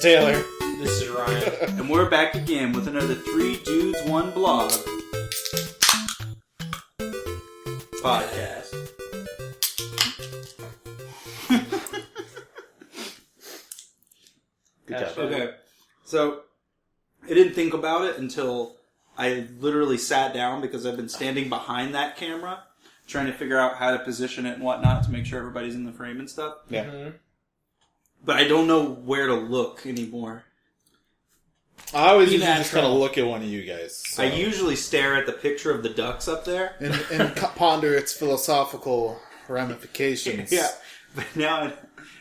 Taylor. This is Ryan. And we're back again with another 3 Dudes, 1 Blog podcast. Good job. Okay, so I didn't think about it until I literally sat down because I've been standing behind that camera trying to figure out how to position it and whatnot to make sure everybody's in the frame and stuff. Yeah. Mm-hmm. But I don't know where to look anymore. I always Be usually just natural. kind of look at one of you guys. So. I usually stare at the picture of the ducks up there. and ponder its philosophical ramifications. Yeah, but now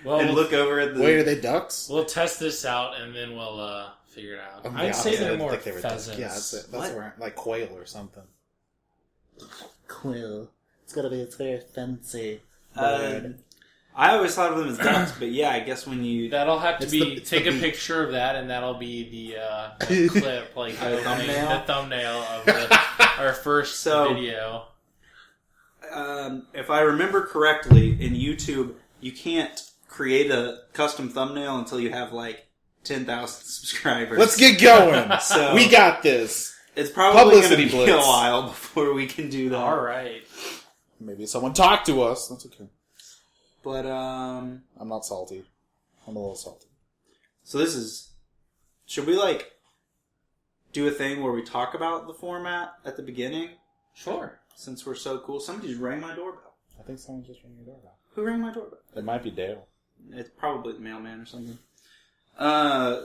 Well, and look over at the... Wait, are they ducks? we'll test this out and then we'll figure it out. Yeah, I'd say they're I more think they were ducks. pheasants. Yeah, that's it. What? Where, like quail or something. Quill. It's very fancy. I always thought of them as ducks, but yeah, I guess when you... That'll have to It's be the- it's take the a beak. picture of that, and that'll be the clip, like The thumbnail? the thumbnail of our first So- video. if I remember correctly, in YouTube, you can't create a custom thumbnail until you have like 10,000 subscribers. Let's get going. So We got this. it's probably going to Publicity be blitz. a while before we can do that. All right. Maybe someone talk to us. That's okay. But I'm not salty. I'm a little salty. so this is... Should we like do a thing where we talk about the format at the beginning? Sure. Since we're so cool. Somebody just rang my doorbell. I think someone just rang your doorbell. Who rang my doorbell? It might be Dale. It's probably the mailman or something.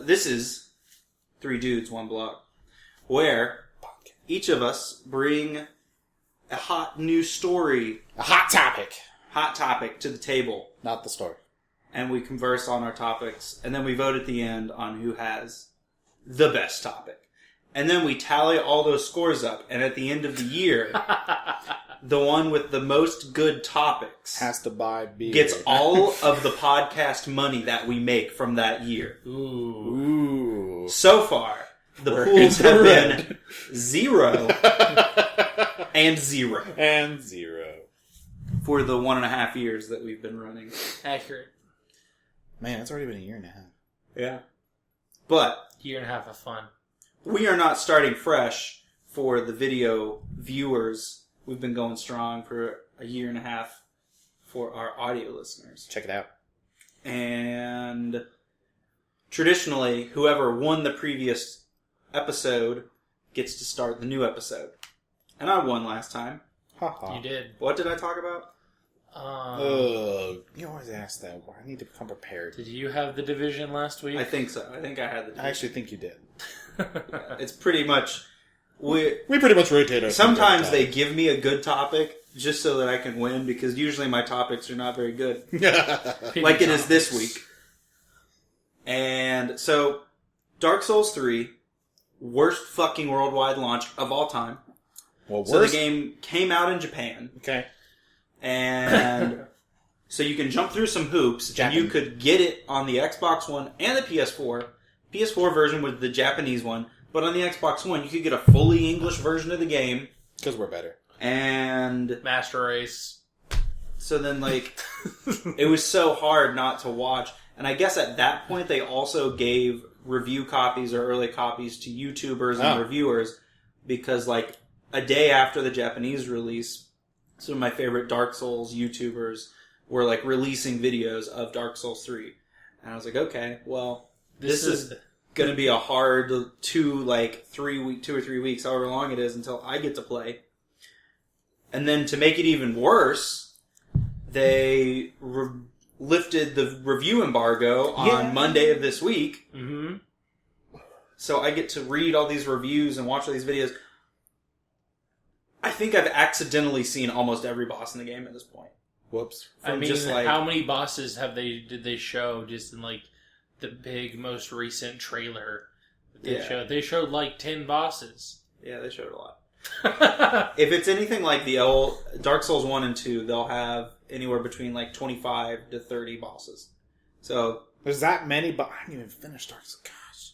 This is 3 Dudes, 1 Blog, where each of us bring a hot new story, A hot topic, to the table, not the story. and we converse on our topics, and then we vote at the end on who has the best topic. And then we tally all those scores up, and at the end of the year, the one with the most good topics Has to buy beer. gets all of the podcast money that we make from that year. Ooh. Ooh. So far, the We're pools in the have red. been 0 and 0 And 0. for the 1.5 years that we've been running. Accurate. Man, it's already been a year and a half. Yeah. But Year and a half of fun. we are not starting fresh for the video viewers. We've been going strong for a year and a half for our audio listeners. Check it out. And traditionally, whoever won the previous episode gets to start the new episode. And I won last time. Ha You did. What did I talk about? You always ask that. I need to come prepared. Did you have the division last week? I think so. I think I had the... I actually think you did. It's pretty much... We pretty much rotate our Sometimes they give me a good topic just so that I can win, because usually my topics are not very good. Like it is this week. And so, Dark Souls 3, worst fucking worldwide launch of all time. Well, So the worse. game came out in Japan, Okay. and so you can jump through some hoops, and you could get it on the Xbox One and the PS4. PS4 version was the Japanese one, but on the Xbox One you could get a fully English version of the game, Because we're better. and Master Race. so then, like, it was so hard not to watch. And I guess at that point, they also gave review copies or early copies to YouTubers and reviewers, because, like, a day after the Japanese release, some of my favorite Dark Souls YouTubers were, like, releasing videos of Dark Souls 3. And I was like, okay, well, this is going to be a hard 2 or 3 weeks, however long it is, until I get to play. And then to make it even worse, they lifted the review embargo on Monday of this week. Mm-hmm. So I get to read all these reviews and watch all these videos. I think I've accidentally seen almost every boss in the game at this point. Whoops. I mean, just like, how many bosses did they show just in like the big most recent trailer that they showed? They showed like 10 bosses. yeah, they showed a lot. If it's anything like the old Dark Souls 1 and 2, they'll have anywhere between like 25 to 30 bosses. So There's that many, but I haven't even finished Dark Souls. Gosh.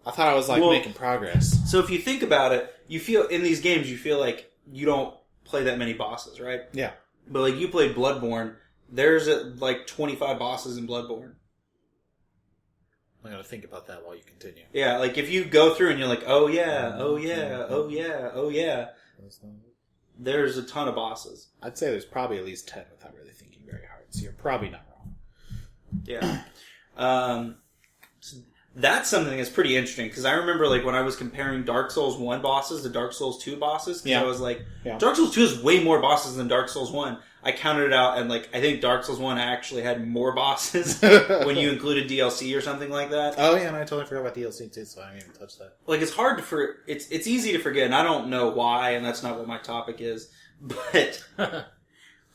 I thought I was making progress. So if you think about it, you feel in these games, you feel like you don't play that many bosses, right? Yeah. But like you played Bloodborne, there's like 25 bosses in Bloodborne. I'm going to think about that while you continue. Yeah, like if you go through and you're like, oh yeah, oh yeah, oh yeah, oh yeah, there's a ton of bosses. I'd say there's probably at least 10 without really thinking very hard, so you're probably not wrong. Yeah. That's something that's pretty interesting, because I remember like when I was comparing Dark Souls 1 bosses to Dark Souls 2 bosses, because I was like, Dark Souls 2 has way more bosses than Dark Souls 1. I counted it out, and like I think Dark Souls 1 actually had more bosses when you included DLC or something like that. Oh yeah, and I totally forgot about DLC too, so I didn't even touch that. Like it's hard to it's easy to forget, and I don't know why, and that's not what my topic is. But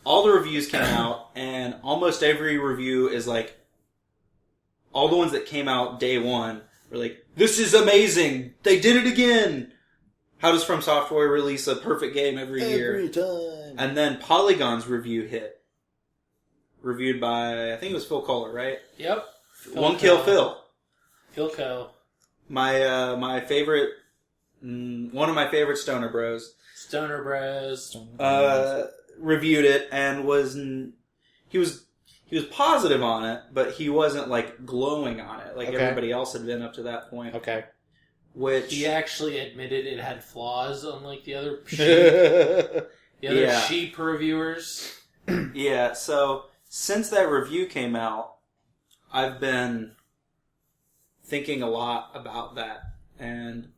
all the reviews came out, and almost every review is like, all the ones that came out day one were like, "This is amazing! They did it again!" How does From Software release a perfect game every year? Every time. And then Polygon's review hit. Reviewed by, I think it was Phil Kohler, right? Yep. One Kill Phil. Philco. My favorite, one of my favorite Stoner Bros. Stoner Bros. Reviewed it and he was positive on it, but he wasn't like glowing on it like everybody else had been up to that point. Okay. Which he actually admitted it had flaws, unlike the other sheep reviewers. Yeah, so since that review came out, I've been thinking a lot about that and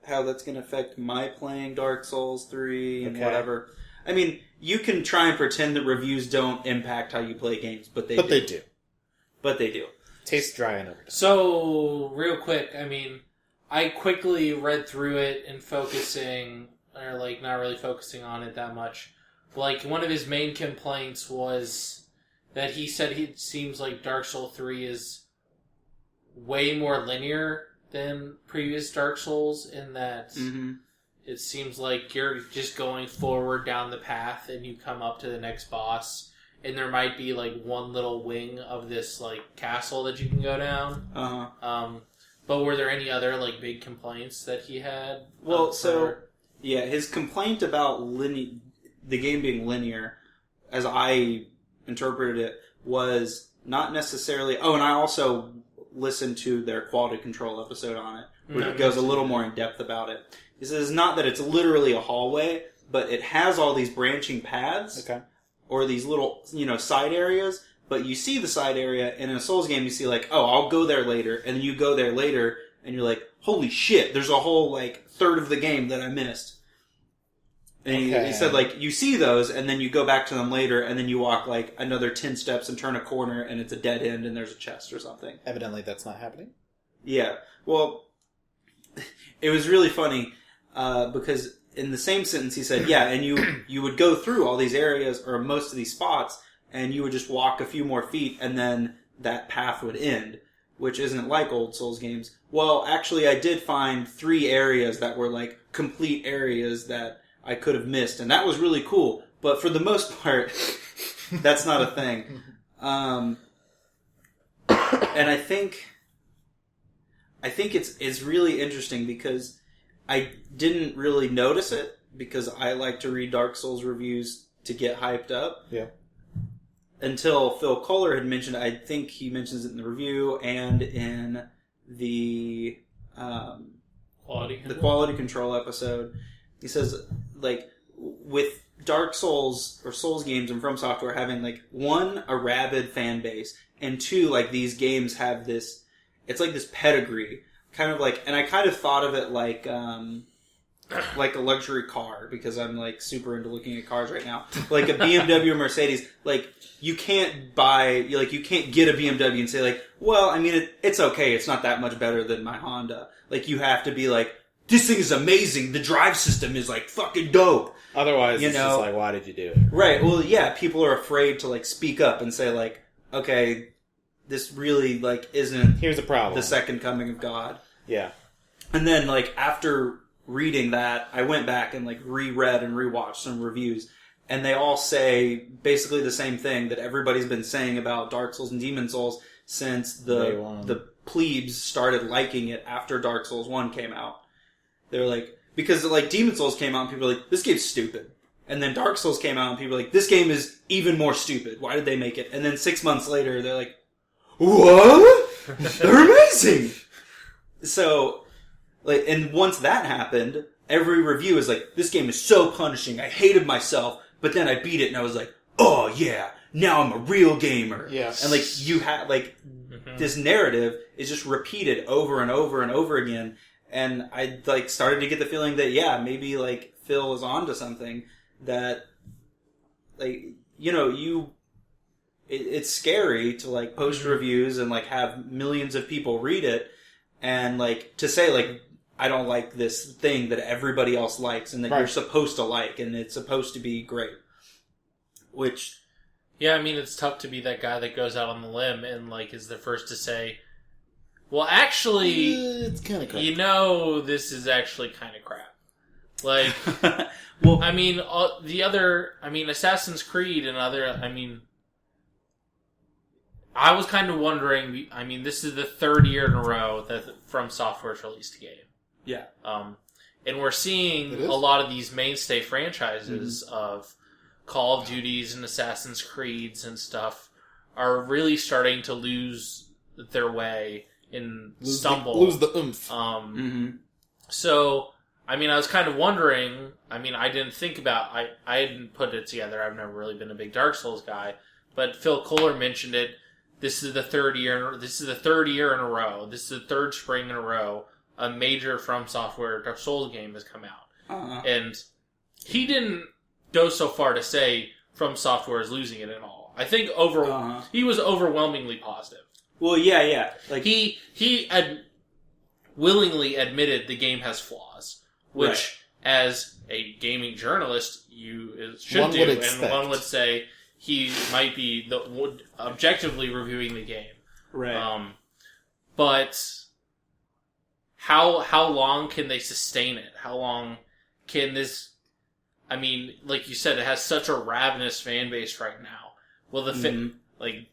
how that's going to affect my playing Dark Souls 3 and whatever. I mean, you can try and pretend that reviews don't impact how you play games, but they do. But they do. Tastes dry and overdone. So, real quick, I mean, I quickly read through it and not really focusing on it that much. Like, one of his main complaints was that he said it seems like Dark Souls 3 is way more linear than previous Dark Souls, in that it seems like you're just going forward down the path and you come up to the next boss, and there might be like one little wing of this like castle that you can go down. But were there any other like big complaints that he had? Well, his complaint about the game being linear, as I interpreted it, was not necessarily... Oh, and I also listened to their quality control episode on it, where it goes a little more in depth about it. He says not that it's literally a hallway, but it has all these branching paths, or these little, side areas. But you see the side area, and in a Souls game, you see like, oh, I'll go there later, and then you go there later, and you're like, holy shit, there's a whole like third of the game that I missed. And he said, like, you see those, and then you go back to them later, and then you walk, like, another 10 steps and turn a corner, and it's a dead end, and there's a chest or something. Evidently that's not happening. Yeah. Well, it was really funny, because in the same sentence he said, yeah, and you would go through all these areas, or most of these spots, and you would just walk a few more feet, and then that path would end, which isn't like old Souls games. Well, actually, I did find 3 areas that were, like, complete areas that I could have missed, and that was really cool. But for the most part, that's not a thing. And I think it's really interesting because I didn't really notice it because I like to read Dark Souls reviews to get hyped up. Yeah. Until Phil Kohler had mentioned, I think he mentions it in the review and in the quality control episode. He says, like, with Dark Souls or Souls games and From Software having, like, 1, a rabid fan base, and 2, like, these games have this, it's like this pedigree. Kind of like, and I kind of thought of it like a luxury car, because I'm, like, super into looking at cars right now. Like a BMW or Mercedes, like, you can't get a BMW and say, like, well, I mean, it's okay, it's not that much better than my Honda. Like, you have to be like, this thing is amazing. The drive system is like fucking dope. Otherwise, it's just like, why did you do it? Right. Well, yeah, people are afraid to like speak up and say like, okay, this really like isn't. Here's a problem. The second coming of God. Yeah. And then like after reading that, I went back and like reread and rewatched some reviews, and they all say basically the same thing that everybody's been saying about Dark Souls and Demon Souls since the plebes started liking it after Dark Souls 1 came out. They're like, because like Demon Souls came out and people were like, this game's stupid. And then Dark Souls came out and people were like, this game is even more stupid. Why did they make it? And then 6 months later, they're like, what? They're amazing! So, like, and once that happened, every review is like, this game is so punishing, I hated myself, but then I beat it and I was like, oh yeah, now I'm a real gamer. Yes. And like, you had, like, this narrative is just repeated over and over and over again, and I, like, started to get the feeling that, yeah, maybe, like, Phil was onto something, that, like, you know, it's scary to, like, post reviews and, like, have millions of people read it, and, like, to say, like, I don't like this thing that everybody else likes and that you're supposed to like and it's supposed to be great. Which... Yeah, I mean, it's tough to be that guy that goes out on the limb and, like, is the first to say, well, actually, it's kind of crap. you know, this is actually kind of crap. Like, well, I mean, Assassin's Creed and I was kind of wondering, I mean, this is the third year in a row that From Software's released a game. Yeah. And we're seeing a lot of these mainstay franchises of Call of Duties and Assassin's Creeds and stuff are really starting to lose their way and stumble. Lose the oomph. So, I mean, I was kind of wondering, I mean, I didn't think about, I didn't put it together, I've never really been a big Dark Souls guy, but Phil Kohler mentioned it. This is the third year in a row. This is the third spring in a row a major From Software Dark Souls game has come out. And he didn't go so far to say From Software is losing it at all. I think he was overwhelmingly positive. Well, yeah. Like he willingly admitted the game has flaws, which as a gaming journalist you should do, and one would say he might be objectively reviewing the game. Right. But how long can they sustain it? How long can this... I mean, like you said, it has such a ravenous fan base right now. Well, like,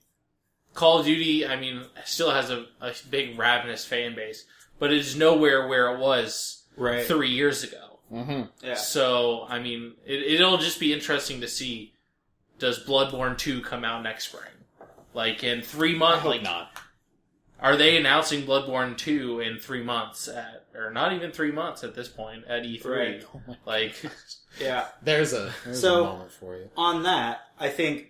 Call of Duty, I mean, still has a big ravenous fan base, but it is nowhere where it was 3 years ago. Yeah. So, I mean, it'll just be interesting to see, does Bloodborne 2 come out next spring? Like, in 3 months? I hope not. Are they announcing Bloodborne 2 in 3 months or not even 3 months at this point, at E3? Right. Like, yeah. There's a moment for you. On that, I think,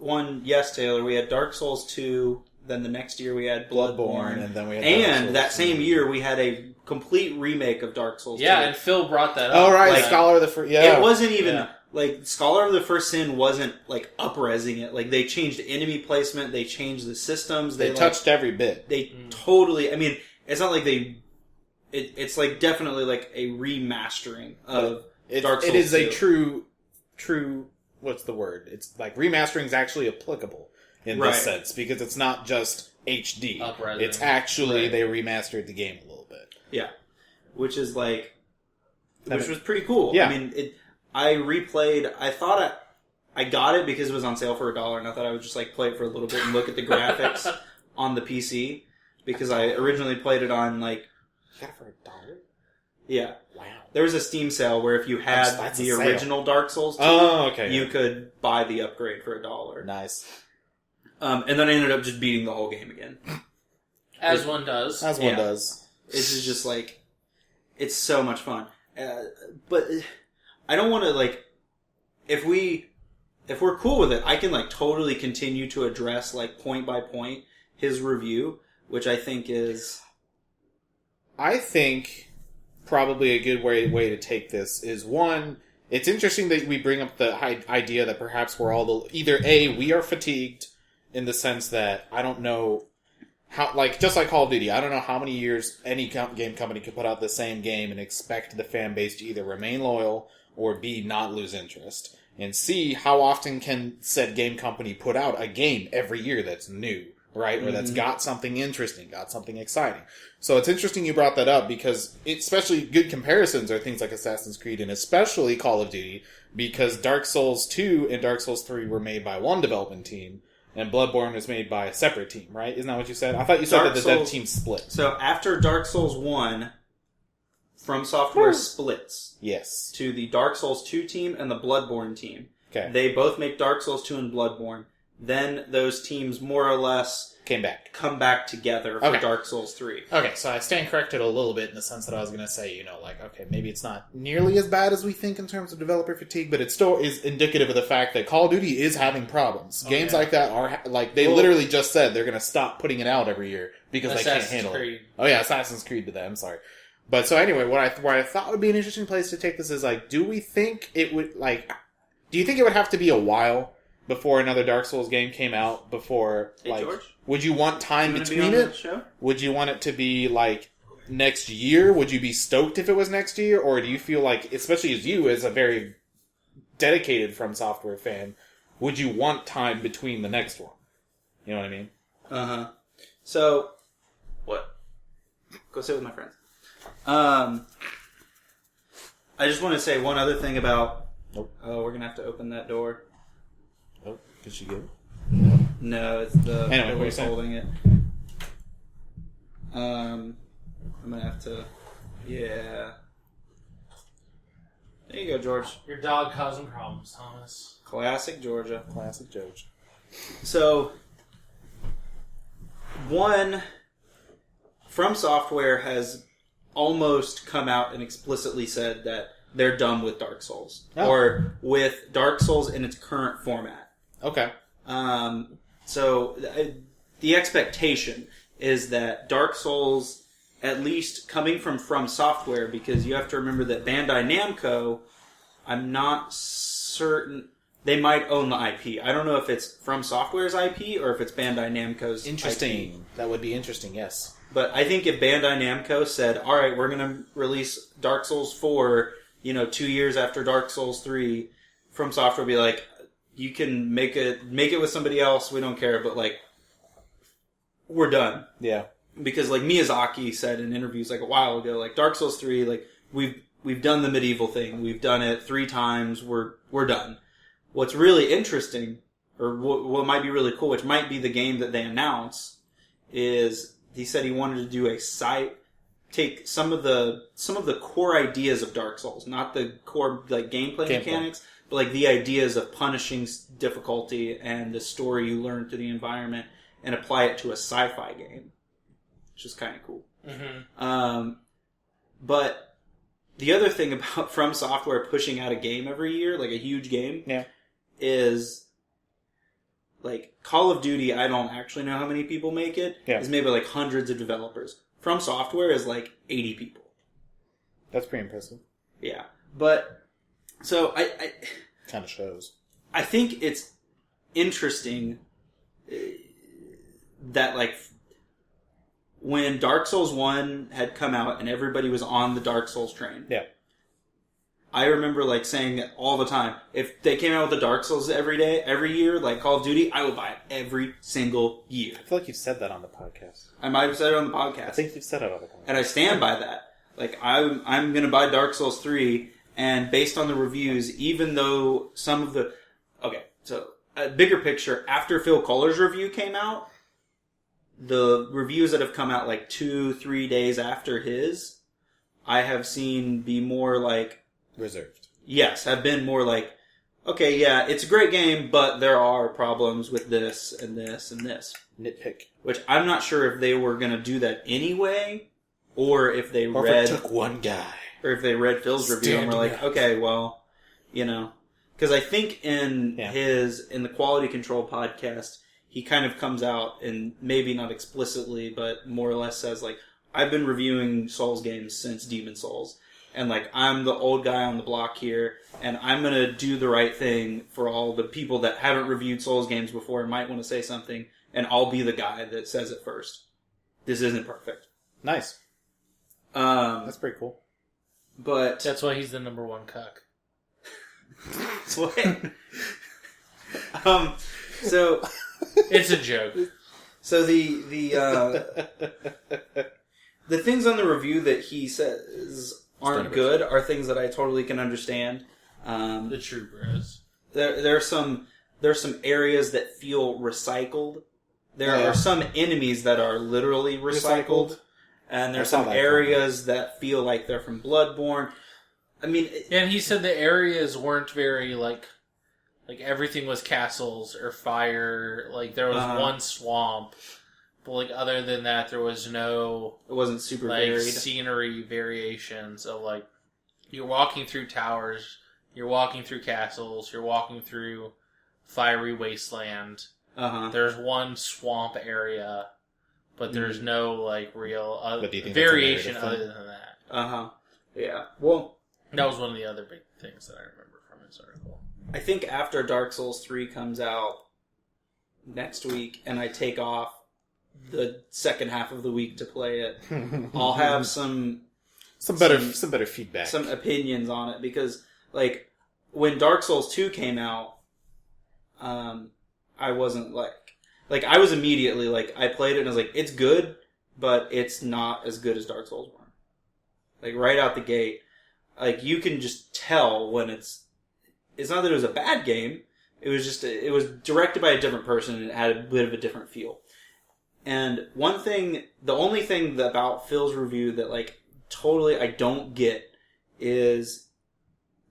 Taylor, we had Dark Souls 2, then the next year we had Bloodborne, and then we had Dark Souls that 2. same year we had a complete remake of Dark Souls 2. Yeah, and Phil brought that up. Oh, right, Like, Scholar of the First... Yeah. It wasn't even... Like, Scholar of the First Sin wasn't, like, up-resing it. Like, they changed enemy placement, they changed the systems. They touched every bit. They totally... I mean, it's not like they... It's, like, definitely, like, a remastering of Dark Souls 2. It is a true... What's the word? It's, like, remastering is actually applicable in this sense, because it's not just HD. Up-resing. It's actually, they remastered the game a little bit. Yeah. Which is, like... Which was pretty cool. Yeah. I mean, I replayed... I thought I got it because it was on sale for $1, and I thought I would just, like, play it for a little bit and look at the graphics on the PC, because I originally played it on, like... You got it for $1? Yeah. Wow. There was a Steam sale where if you had That's a the sale. original Dark Souls 2, you could buy the upgrade for $1. Nice. And then I ended up just beating the whole game again. As one does. As one does. This is just, like... It's so much fun. But I don't want to, like... If we're cool with it, I can, like, totally continue to address, like, point by point his review, which I think is... I think probably a good way to take this is, one, it's interesting that we bring up the idea that perhaps we're all either A, we are fatigued in the sense that I don't know how, like, just like Call of Duty, I don't know how many years any game company could put out the same game and expect the fan base to either remain loyal or B, not lose interest. And C, how often can said game company put out a game every year that's new, right? Or that's got something interesting, got something exciting. So it's interesting you brought that up because especially good comparisons are things like Assassin's Creed and especially Call of Duty, because Dark Souls 2 and Dark Souls 3 were made by one development team and Bloodborne was made by a separate team, right? Isn't that what you said? I thought you said that the dev team split. So after Dark Souls 1, From Software splits. Yes. To the Dark Souls 2 team and the Bloodborne team. Okay. They both make Dark Souls 2 and Bloodborne. then those teams more or less come back together for Dark Souls 3. Okay, so I stand corrected a little bit in the sense that I was going to say, okay, maybe it's not nearly as bad as we think in terms of developer fatigue, but it still is indicative of the fact that Call of Duty is having problems. Games like that are, they literally just said they're going to stop putting it out every year because they can't handle it. Oh yeah, Assassin's Creed did that, I'm sorry. But so anyway, what I thought would be an interesting place to take this is, do we think it would, do you think it would have to be a while before another Dark Souls game came out before, George? Would you want time between it? Would you want it to be, next year? Would you be stoked if it was next year? Or do you feel like, especially as you, as a very dedicated From Software fan, would you want time between the next one? You know what I mean? Uh-huh. So, what? Go sit with my friends. I just want to say one other thing about... Nope. Oh, we're going to have to open that door. Oh, did she get it? No, it's the anyway, who's holding it. I'm gonna have to. Yeah. There you go, George. Your dog causing problems, Thomas. Classic Georgia. Classic George. So, one, From Software has almost come out and explicitly said that they're done with Dark Souls. Oh. Or with Dark Souls in its current format. Okay. So the expectation is that Dark Souls, at least coming from Software, because you have to remember that Bandai Namco, I'm not certain, they might own the IP. I don't know if it's From Software's IP or if it's Bandai Namco's Interesting. IP. That would be interesting, yes. But I think if Bandai Namco said, alright, we're going to release Dark Souls 4, 2 years after Dark Souls 3, From Software would be like, you can make it with somebody else, we don't care, but we're done. Yeah. Because Miyazaki said in interviews a while ago, Dark Souls 3, we've done the medieval thing, we've done it 3 times, we're done. What's really interesting, or what might be really cool, which might be the game that they announce, is he said he wanted to do take some of the core ideas of Dark Souls, not the core gameplay mechanics, but the ideas of punishing difficulty and the story you learn through the environment, and apply it to a sci-fi game, which is kind of cool. Mm-hmm. But the other thing about From Software pushing out a game every year, a huge game, is Call of Duty. I don't actually know how many people make it. Yeah. Is maybe hundreds of developers. From Software is 80 people. That's pretty impressive. Yeah, but so I kind of shows. I think it's interesting that when Dark Souls 1 had come out and everybody was on the Dark Souls train. Yeah. I remember saying it all the time. If they came out with the Dark Souls every year, Call of Duty, I would buy it every single year. I feel like you've said that on the podcast. I might have said it on the podcast. I think you've said it on the podcast. And I stand by that. I'm going to buy Dark Souls 3, and based on the reviews, even though some of the... Okay, so a bigger picture, after Phil Koller's review came out, the reviews that have come out 2-3 days after his, I have seen be more reserved. Yes, have been more okay, yeah, it's a great game, but there are problems with this and this and this. Nitpick. Which I'm not sure if they were going to do that anyway, or if they read... if it took one guy. Or if they read Phil's review and were okay, well, Because I think in the Quality Control podcast, he kind of comes out and maybe not explicitly, but more or less says I've been reviewing Souls games since Demon Souls. And I'm the old guy on the block here, and I'm going to do the right thing for all the people that haven't reviewed Souls games before and might want to say something, and I'll be the guy that says it first. This isn't perfect. Nice. That's pretty cool. But that's why he's the number 1 cuck. What? So it's a joke. So the things on the review that he says aren't good are things that I totally can understand. The true bros. There's some areas that feel recycled. There are some enemies that are literally recycled. And there's some areas that feel like they're from Bloodborne. I mean... And he said the areas weren't very, like everything was castles or fire. Like there was one swamp, but like other than that, there was no. It wasn't super like varied. Scenery variations of like you're walking through towers, you're walking through castles, you're walking through fiery wasteland. There's one swamp area, but there's no like real variation other than that. Yeah. Well, that was one of the other big things that I remember from this article. I think after Dark Souls 3 comes out next week, and I take off the second half of the week to play it, I'll have some better feedback, some opinions on it, because like when Dark Souls 2 came out, I wasn't like I was immediately like I played it and I was like, it's good, but it's not as good as Dark Souls 1. Like right out the gate, like you can just tell when it's not that it was a bad game. It was just it was directed by a different person and it had a bit of a different feel. And the only thing about Phil's review that like totally I don't get is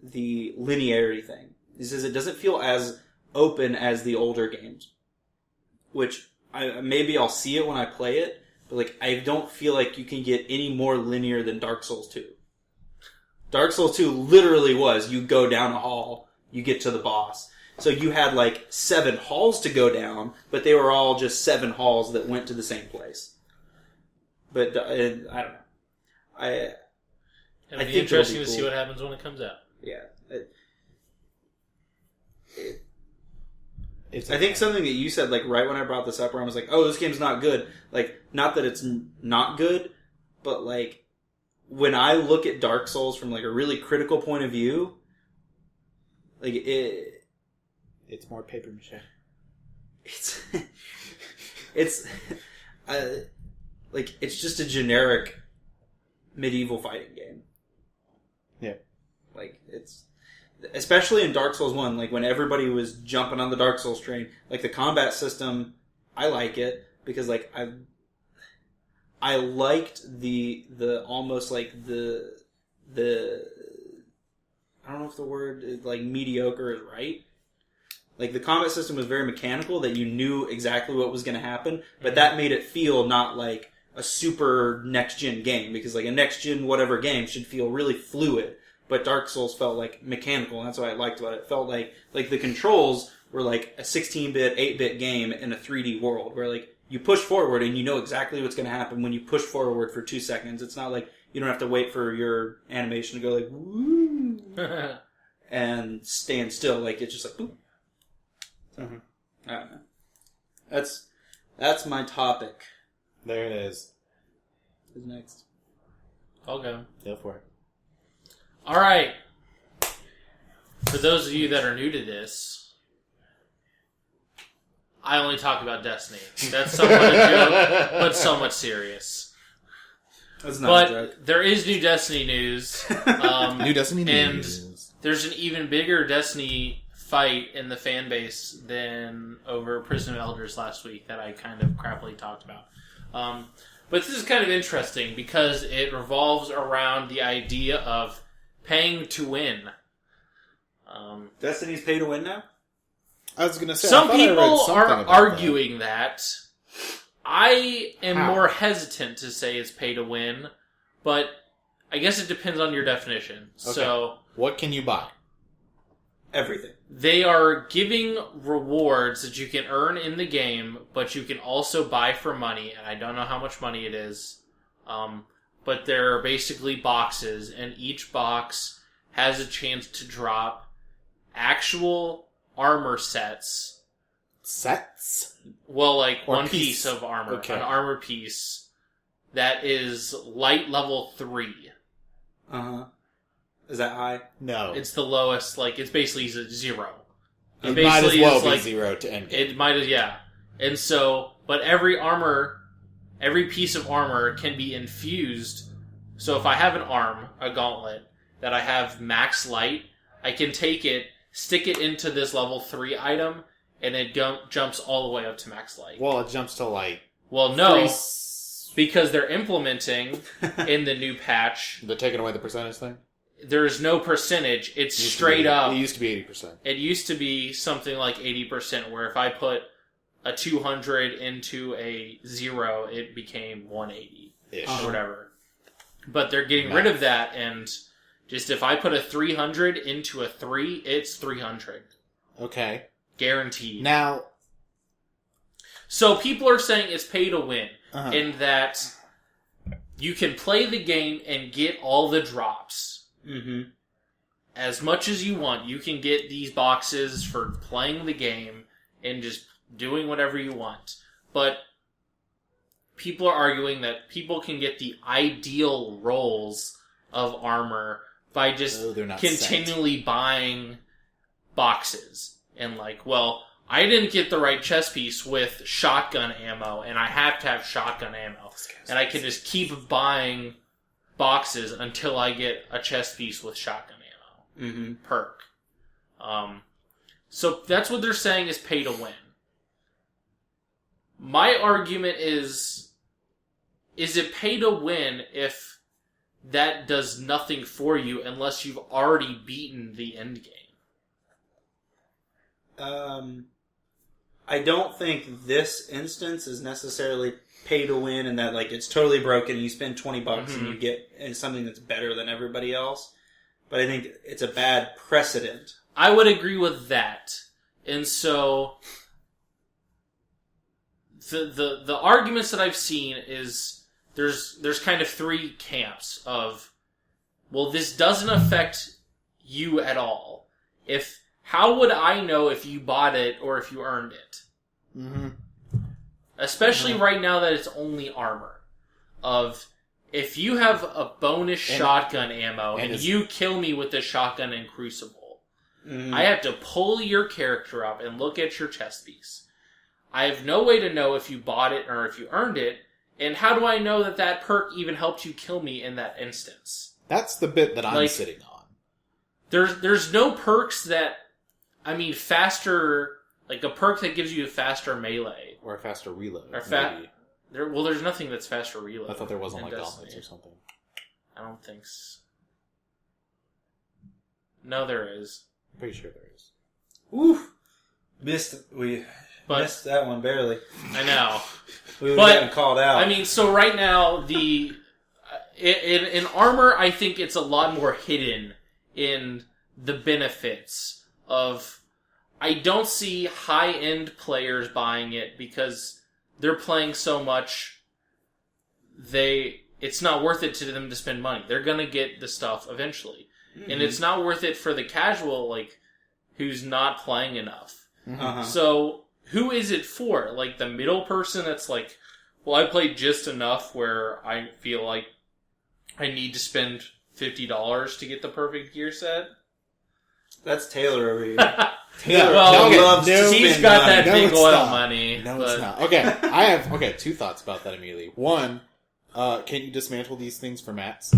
the linearity thing. He says it doesn't feel as open as the older games, which maybe I'll see it when I play it, but like I don't feel like you can get any more linear than Dark Souls 2. Dark Souls 2 literally was you go down a hall, you get to the boss. So you had like 7 halls to go down, but they were all just 7 halls that went to the same place. But I don't know. It'll be interesting to see what happens when it comes out. Yeah. I think something that you said, like, right when I brought this up, where I was like, oh, this game's not good. Like, not that it's not good, but, like, when I look at Dark Souls from, like, a really critical point of view, like, it's more paper mache. It's like, it's just a generic medieval fighting game. Yeah. Like, it's... Especially in Dark Souls 1, like when everybody was jumping on the Dark Souls train, like the combat system, I like it because like I liked the almost like the I don't know if the word is like mediocre is right. Like the combat system was very mechanical that you knew exactly what was going to happen, but that made it feel not like a super next gen game because like a next gen whatever game should feel really fluid. But Dark Souls felt like mechanical, and that's what I liked about it. It felt like the controls were like a 16-bit, 8-bit game in a 3D world, where like you push forward and you know exactly what's going to happen when you push forward for 2 seconds. It's not like you don't have to wait for your animation to go like woo and stand still. Like it's just like boop. So, I don't know. That's my topic. There it is. Who's next? I'll go. Go for it. All right. For those of you that are new to this, I only talk about Destiny. That's somewhat a joke, but somewhat serious. That's not a joke. But there is new Destiny news. New Destiny news. And there's an even bigger Destiny fight in the fan base than over Prison of Elders last week that I kind of crappily talked about. But this is kind of interesting because it revolves around the idea of paying to win. Destiny's pay to win now? I was going to say, some people are arguing that. I am more hesitant to say it's pay to win, but I guess it depends on your definition. Okay. So, what can you buy? Everything. They are giving rewards that you can earn in the game, but you can also buy for money, and I don't know how much money it is. But there are basically boxes, and each box has a chance to drop actual armor sets. Sets? Well, like or one piece of armor. Okay. An armor piece that is light level 3. Uh-huh. Is that high? No. It's the lowest, like, it's basically 0. It might as well be 0 to end game. It might as, yeah. And so, but every piece of armor can be infused. So if I have an arm, a gauntlet, that I have max light, I can take it, stick it into this level 3 item, and it jumps all the way up to max light. Well, it jumps to like... Well, no, because they're implementing in the new patch... They're taking away the percentage thing? there's no percentage. It's straight up. It used to be 80%. It used to be something like 80%, where if I put a 200 into a 0, it became 180 or whatever. But they're getting rid of that, and just if I put a 300 into a 3, it's 300. Okay. Guaranteed. Now, so people are saying it's pay to win, in that you can play the game and get all the drops. Mm-hmm. As much as you want. You can get these boxes for playing the game and just doing whatever you want. But people are arguing that people can get the ideal rolls of armor by just continually buying boxes. And like, well, I didn't get the right chest piece with shotgun ammo, and I have to have shotgun ammo. And I can just keep buying boxes until I get a chest piece with shotgun ammo. Perk. So that's what they're saying is pay to win. My argument is it pay to win if that does nothing for you unless you've already beaten the end game? I don't think this instance is necessarily pay to win, and that like it's totally broken. You spend $20 and you get something that's better than everybody else. But I think it's a bad precedent. I would agree with that, and so the arguments that I've seen is there's kind of three camps of, well, this doesn't affect you at all. How would I know if you bought it or if you earned it? Mm-hmm. Especially right now that it's only armor. If you have a bonus shotgun ammo and you kill me with the shotgun in Crucible, I have to pull your character up and look at your chest piece. I have no way to know if you bought it or if you earned it, and how do I know that perk even helped you kill me in that instance? That's the bit that I'm sitting on. There's no perks that... I mean, faster... Like a perk that gives you a faster melee. Or a faster reload. There's nothing that's faster reload. I thought there wasn't like gauntlets or something. I don't think so. No, there is. I'm pretty sure there is. Oof! Missed that one barely. I know. We would have gotten called out. I mean, so right now, in armor, I think it's a lot more hidden in the benefits of... I don't see high-end players buying it because they're playing so much, it's not worth it to them to spend money. They're gonna get the stuff eventually. Mm-hmm. And it's not worth it for the casual, like, who's not playing enough. Uh-huh. So, who is it for? Like, the middle person that's like, well, I played just enough where I feel like I need to spend $50 to get the perfect gear set? That's Taylor over here. Taylor loves to spend got that big oil money. No, it's not. Okay, I have two thoughts about that immediately. One, can you dismantle these things for mats?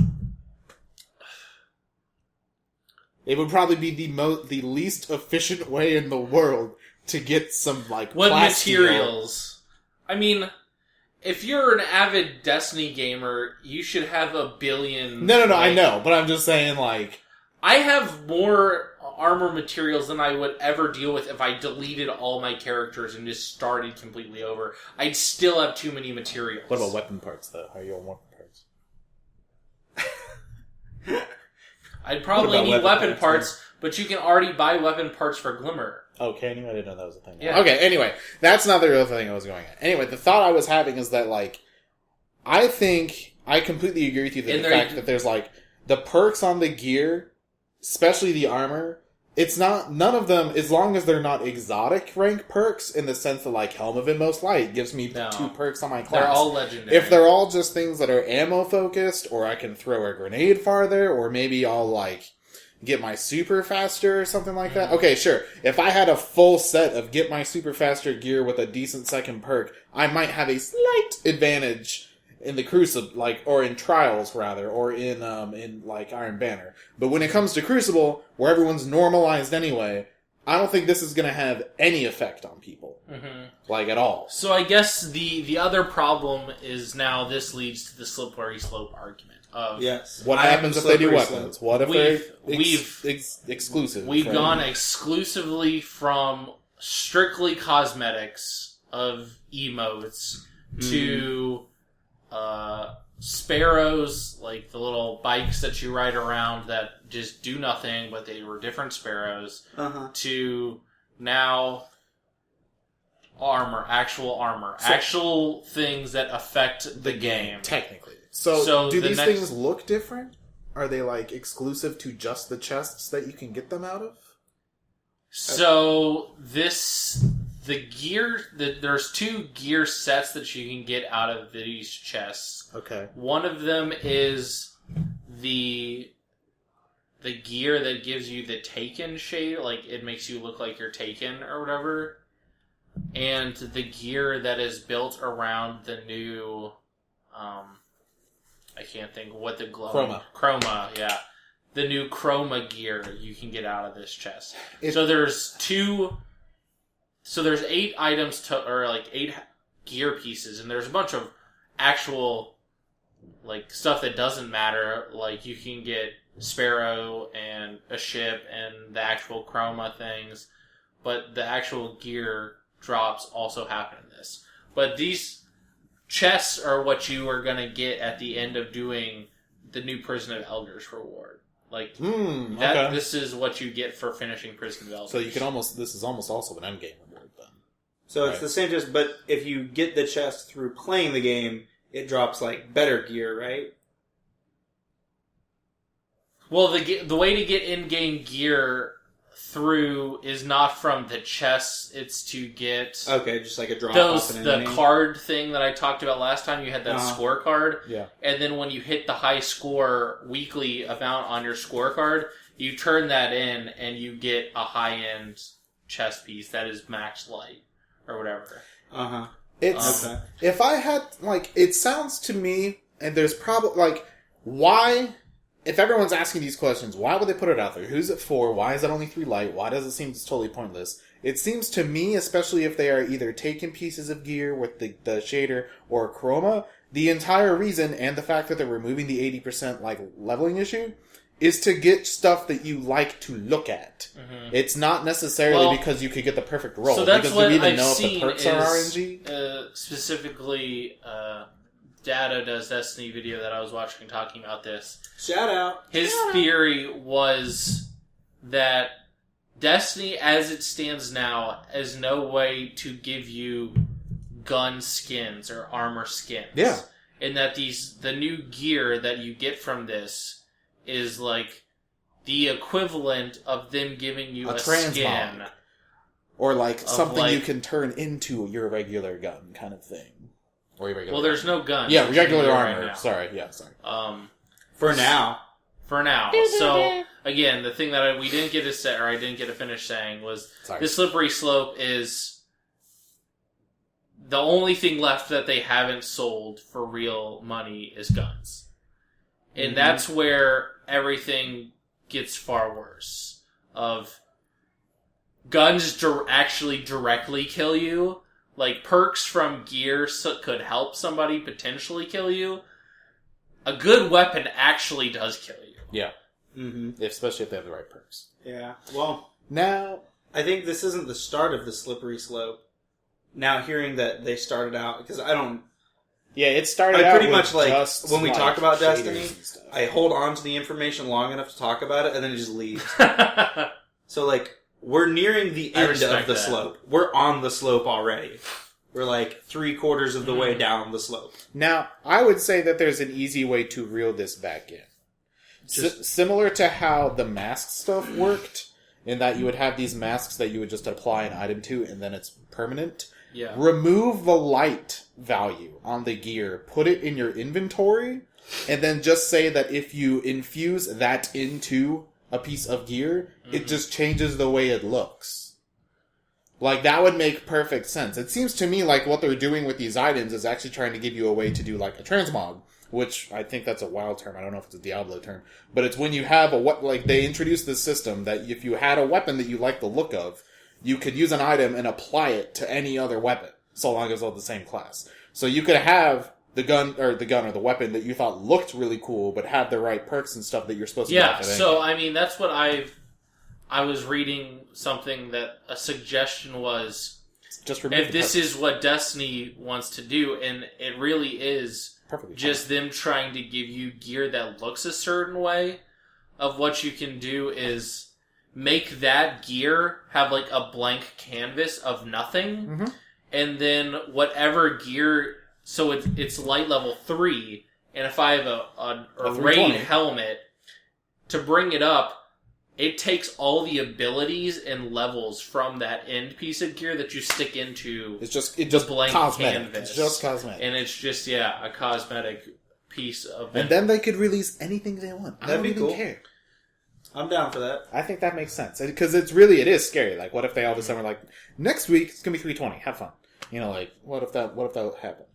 It would probably be the least efficient way in the world to get some like what plasteel. Materials. I mean, if you're an avid Destiny gamer, you should have a billion. No, I know, but I'm just saying like. I have more armor materials than I would ever deal with if I deleted all my characters and just started completely over. I'd still have too many materials. What about weapon parts, though? How are you on weapon parts? I'd probably need weapon parts, but you can already buy weapon parts for Glimmer. Oh, can you? I didn't know that was a thing. Yeah. Okay, anyway. That's not the real thing I was going at. Anyway, the thought I was having is that, like, I think I completely agree with you that the fact that there's, like, the perks on the gear... Especially the armor, it's not, none of them, as long as they're not exotic rank perks, in the sense that, like, Helm of Inmost Light gives me 2 perks on my class. They're all legendary. If they're all just things that are ammo-focused, or I can throw a grenade farther, or maybe I'll, like, get my super faster or something like that. Okay, sure. If I had a full set of get my super faster gear with a decent second perk, I might have a slight advantage in the Crucible, like, or in Trials, rather, or in like, Iron Banner. But when it comes to Crucible, where everyone's normalized anyway, I don't think this is going to have any effect on people. Mm-hmm. Like, at all. So I guess the other problem is now this leads to the slippery slope argument. of Yes. What I am happens if they do slippery weapons? slope. What if We've- they're exclusive? We've from- gone exclusively from strictly cosmetics of emotes to sparrows, like the little bikes that you ride around that just do nothing, but they were different sparrows, to now actual things that affect the game. Technically. So do the these next- things look different? Are they like exclusive to just the chests that you can get them out of? So there's 2 gear sets that you can get out of these chests. Okay. One of them is the gear that gives you the Taken shade, like it makes you look like you're Taken or whatever. And the gear that is built around the new I can't think what the Chroma, yeah. The new Chroma gear you can get out of this chest. So there's 8 items or 8 gear pieces, and there's a bunch of actual like stuff that doesn't matter. Like you can get Sparrow and a ship and the actual Chroma things, but the actual gear drops also happen in this. But these chests are what you are going to get at the end of doing the new Prison of Elders reward. Like this is what you get for finishing Prison of Elders. So you can this is almost also an endgame reward then. So it's the same chest, but if you get the chest through playing the game, it drops like better gear, right? Well, the way to get in-game gear through is not from the chests, it's to get just like a drop the card thing that I talked about last time. You had that scorecard, yeah, and then when you hit the high score weekly amount on your scorecard, you turn that in and you get a high-end chest piece that is max light or whatever. It's if I had it sounds to me, and there's probably why. If everyone's asking these questions, why would they put it out there? Who's it for? Why is it only 3 light? Why does it seem totally pointless? It seems to me, especially if they are either taking pieces of gear with the shader or chroma, the entire reason, and the fact that they're removing the 80% leveling issue, is to get stuff that you like to look at. Mm-hmm. It's not necessarily because you could get the perfect roll. So that's because what do we even I've know seen if the perks are RNG? Specifically, Dado does Destiny video that I was watching talking about this. Shout out. His theory was that Destiny, as it stands now, has no way to give you gun skins or armor skins. Yeah. And that the new gear that you get from this is the equivalent of them giving you a skin. Or something you can turn into your regular gun kind of thing. Well, there's no gun. Yeah, regular armor. Right sorry. For now. So, again, the thing that we didn't get to say, or I didn't get to finish saying, was the slippery slope is the only thing left that they haven't sold for real money is guns. And that's where everything gets far worse. Guns actually directly kill you. Perks from gear could help somebody potentially kill you. A good weapon actually does kill you. Yeah. Mm-hmm. Especially if they have the right perks. Yeah. Well, now, I think this isn't the start of the slippery slope. Now, hearing that they started out, because I don't... Yeah, it started out pretty much when we talk about Destiny, I hold on to the information long enough to talk about it, and then it just leaves. So, we're nearing the end of the slope. We're on the slope already. We're 3/4 of the way down the slope. Now, I would say that there's an easy way to reel this back in. Similar to how the mask stuff worked, in that you would have these masks that you would just apply an item to, and then it's permanent. Yeah. Remove the light value on the gear, put it in your inventory, and then just say that if you infuse that into a piece of gear, it just changes the way it looks. That would make perfect sense. It seems to me like what they're doing with these items is actually trying to give you a way to do a transmog, which I think that's a WoW term. I don't know if it's a Diablo term. But it's when you have they introduced this system that if you had a weapon that you like the look of, you could use an item and apply it to any other weapon, so long as it's all the same class. So you could have the gun or the weapon that you thought looked really cool, but had the right perks and stuff that you're supposed to Yeah, get. so I mean, that's what I was reading something that a suggestion was, just remove if this is what Destiny wants to do, and it really is perfectly just them trying to give you gear that looks a certain way, of what you can do is make that gear have like a blank canvas of nothing, mm-hmm. and then whatever gear, so it's light level 3, and if I have a raid helmet, to bring it up, it takes all the abilities and levels from that end piece of gear that you stick into It's just blank cosmetic. canvas. It's just cosmetic. And it's just, a cosmetic piece of... And then they could release anything they want. I don't even care. I'm down for that. I think that makes sense. Because it is scary. Like, what if they all of a sudden were like, next week it's going to be 320. Have fun. You know, like, what if that happened?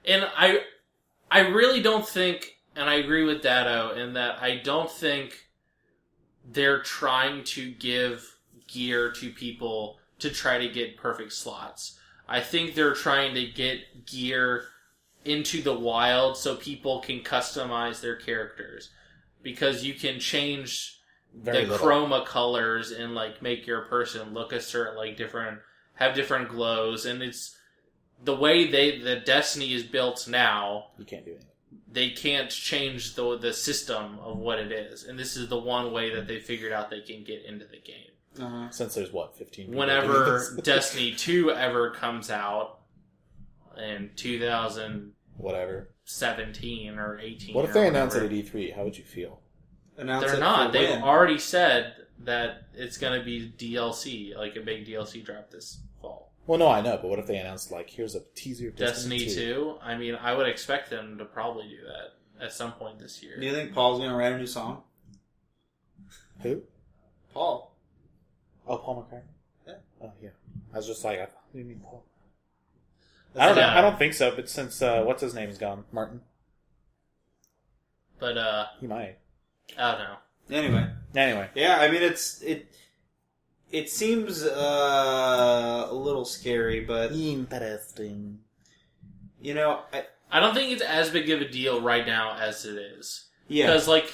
And I really don't think, and I agree with Dado, in that I don't think they're trying to give gear to people to try to get perfect slots. I think they're trying to get gear into the wild so people can customize their characters. Because you can change the chroma colors and like make your person look a certain, like have different glows, and it's the way the Destiny is built now. You can't do anything. They can't change the system of what it is, and this is the one way that they figured out they can get into the game. Uh-huh. Since there's 15 whenever Destiny 2 ever comes out in 2017 or 18. What if they announce it at E3? How would you feel? They're not. They've already said that it's going to be DLC, like a big DLC drop this fall. Well, no, I know, but what if they announced, like, here's a teaser of Destiny 2? I mean, I would expect them to probably do that at some point this year. Do you think Paul's going to write a new song? Who? Paul. Oh, Paul McCartney? Yeah. Oh, yeah. I was just like, what do you mean Paul? I don't know. I don't think so, but since, what's his name is gone? Martin? But, he might. I don't know. Anyway. Yeah, I mean, it seems a little scary, but... Interesting. You know, I don't think it's as big of a deal right now as it is. Yeah. Because, like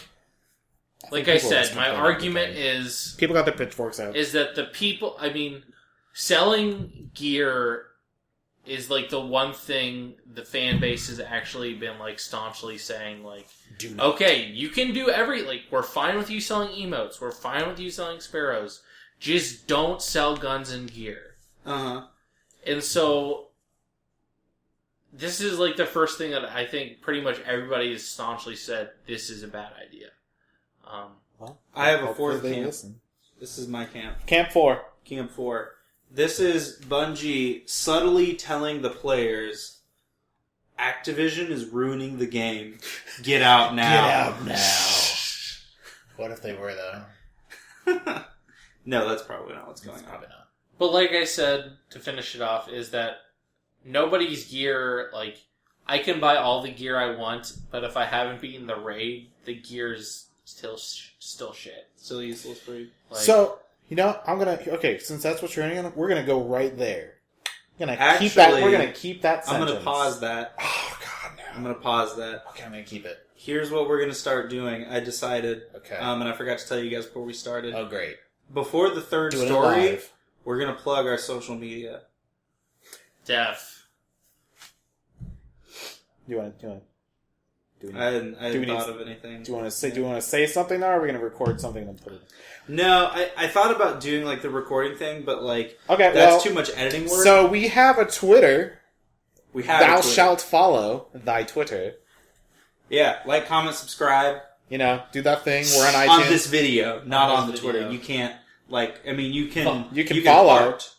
I said, my argument is... People got their pitchforks out. Is that the people... I mean, selling gear is, like, the one thing the fan base has actually been, like, staunchly saying, like, okay, you can do we're fine with you selling emotes, we're fine with you selling sparrows, just don't sell guns and gear. Uh-huh. And so, this is, like, the first thing that I think pretty much everybody has staunchly said, this is a bad idea. Well, I have a fourth camp. Listen. This is my camp. Camp 4. Camp 4. This is Bungie subtly telling the players, Activision is ruining the game. Get out now. Get out now. What if they were, though? No, that's probably not what's going on. Probably not. But like I said, to finish it off, is that nobody's gear, like, I can buy all the gear I want, but if I haven't beaten the raid, the gear's still shit. Still useless for you. Like, So, since that's what you're running on, we're gonna go right there. We're gonna keep that sentence. I'm gonna pause that. Oh, God, no. I'm gonna pause that. Okay, I'm gonna keep it. Here's what we're gonna start doing. I decided. Okay. And I forgot to tell you guys before we started. Oh, great. Before the third Doing it story, live. we're gonna plug our social media. Def. Do you want to I hadn't thought of anything. Do you want to say something now, or are we going to record something and put it? No, I thought about doing like the recording thing, but like that's too much editing work. So we have a Twitter. Thou Twitter. shalt follow thy Twitter. Yeah, like, comment, subscribe. You know, do that thing. We're on iTunes. On this video, not on the video. Twitter. You can't you can follow. heart.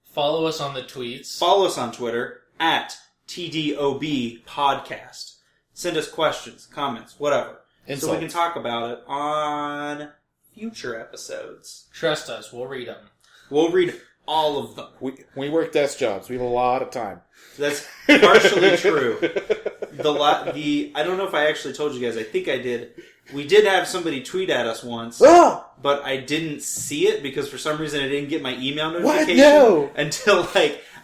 Follow us on the tweets. Follow us on Twitter at TDOB Podcast. Send us questions, comments, whatever. Insults. So we can talk about it on future episodes. Trust us, we'll read them. We'll read. All of them. We work desk jobs. We have a lot of time. That's partially true. I don't know if I actually told you guys. I think I did. We did have somebody tweet at us once, but I didn't see it because for some reason I didn't get my email notification No. until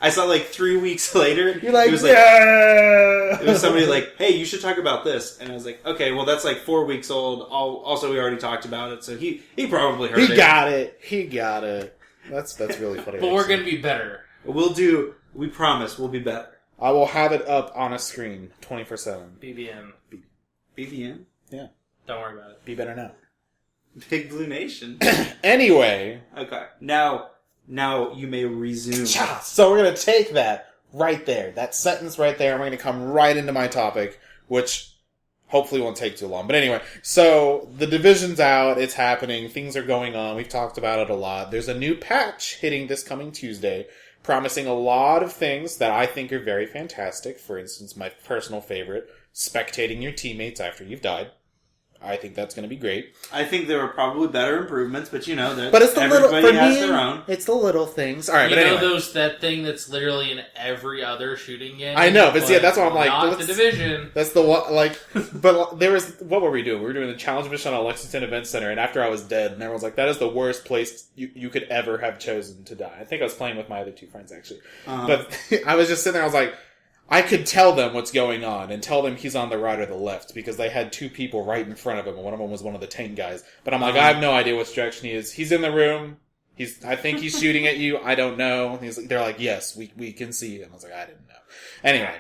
I saw 3 weeks later. You're like, it was yeah. it was somebody hey, you should talk about this, and I was like, okay, well that's 4 weeks old. Also, we already talked about it, so he probably heard it. He got it. That's really funny. But we're going to be better. We promise we'll be better. I will have it up on a screen 24/7. BBN. BVN? Yeah. Don't worry about it. Be better now. Big Blue Nation. Anyway. Okay. Now you may resume. So we're going to take that right there. That sentence right there. I'm going to come right into my topic, which hopefully won't take too long. But anyway, so the Division's out. It's happening. Things are going on. We've talked about it a lot. There's a new patch hitting this coming Tuesday, promising a lot of things that I think are very fantastic. For instance, my personal favorite, spectating your teammates after you've died. I think that's going to be great. I think there were probably better improvements, but but it's the little, for has me, their own. It's the little things. All right, you but know anyway. that thing that's literally in every other shooting game? I know, but yeah, that's what I'm like. Not the Division. That's the one, but there was, what were we doing? We were doing the challenge mission on Lexington Event Center, and after I was dead, and everyone's like, that is the worst place you could ever have chosen to die. I think I was playing with my other two friends, actually. But I was just sitting there, I was like, I could tell them what's going on and tell them he's on the right or the left because they had two people right in front of him and one of them was one of the tank guys. But I'm like, I have no idea which direction he is. He's in the room. I think he's shooting at you. I don't know. They're like, yes, we can see him. I was like, I didn't know. Anyway,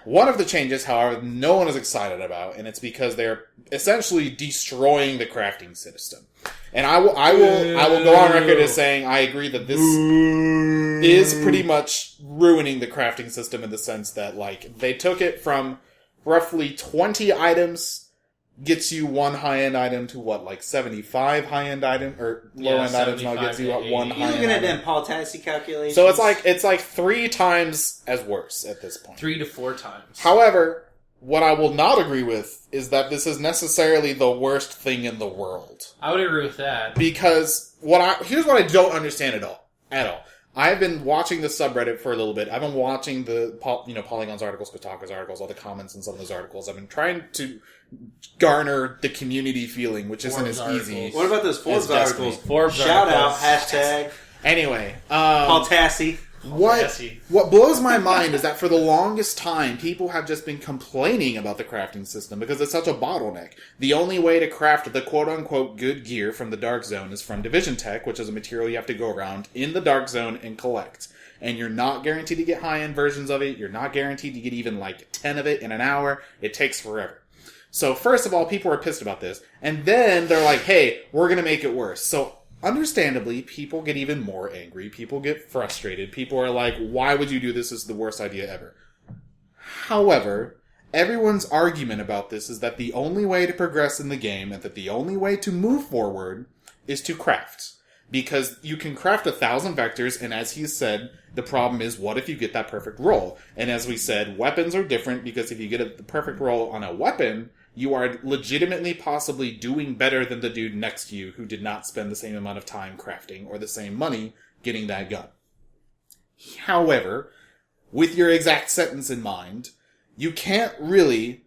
one of the changes, however, no one is excited about, and it's because they're essentially destroying the crafting system. And I will go on record as saying I agree that this is pretty much ruining the crafting system in the sense that, they took it from roughly 20 items gets you one high-end item to 75 high-end item, or low-end items now gets you one high-end item. You're looking at them Paul Tassi calculations. So it's like 3 times as worse at this point. 3 to 4 times. However, what I will not agree with is that this is necessarily the worst thing in the world. I would agree with that. Because here's what I don't understand at all. I've been watching the subreddit for a little bit. I've been watching the Polygon's articles, Kotaku's articles, all the comments in some of those articles. I've been trying to garner the community feeling, which isn't as easy. What about those Forbes articles? Forbes Shout articles. out, hashtag. Anyway, Paul Tassi. What blows my mind is that for the longest time, people have just been complaining about the crafting system because it's such a bottleneck. The only way to craft the quote-unquote good gear from the Dark Zone is from Division Tech, which is a material you have to go around in the Dark Zone and collect. And you're not guaranteed to get high-end versions of it. You're not guaranteed to get even 10 of it in an hour. It takes forever. So first of all, people are pissed about this. And then they're like, hey, we're going to make it worse. So understandably, people get even more angry. People get frustrated. People are like, why would you do this? This is the worst idea ever. However, everyone's argument about this is that the only way to progress in the game and that the only way to move forward is to craft. Because you can craft 1,000 vectors, and as he said, the problem is, what if you get that perfect roll? And as we said, weapons are different because if you get the perfect roll on a weapon, you are legitimately possibly doing better than the dude next to you who did not spend the same amount of time crafting or the same money getting that gun. However, with your exact sentence in mind, you can't really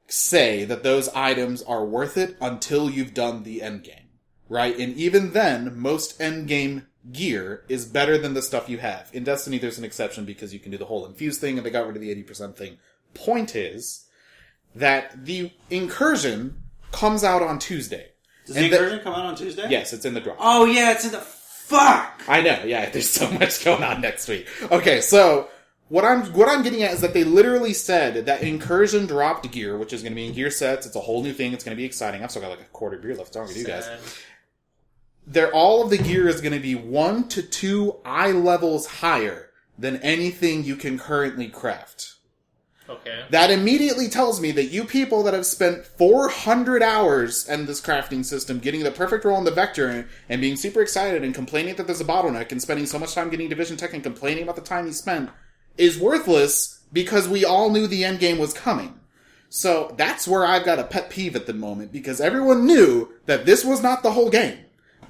say that those items are worth it until you've done the endgame, right? And even then, most endgame gear is better than the stuff you have. In Destiny, there's an exception because you can do the whole infuse thing and they got rid of the 80% thing. Point is that the incursion comes out on Tuesday. Does the incursion come out on Tuesday? Yes, it's in the drop. Oh yeah, it's in the fuck. I know, yeah. There's so much going on next week. Okay, so what I'm getting at is that they literally said that incursion dropped gear, which is going to be in gear sets. It's a whole new thing. It's going to be exciting. I've still got a quarter beer left. Talking to you guys. All of the gear is going to be 1 to 2 eye levels higher than anything you can currently craft. Okay. That immediately tells me that you people that have spent 400 hours in this crafting system getting the perfect roll on the vector and being super excited and complaining that there's a bottleneck and spending so much time getting Division Tech and complaining about the time you spent is worthless because we all knew the end game was coming. So that's where I've got a pet peeve at the moment because everyone knew that this was not the whole game.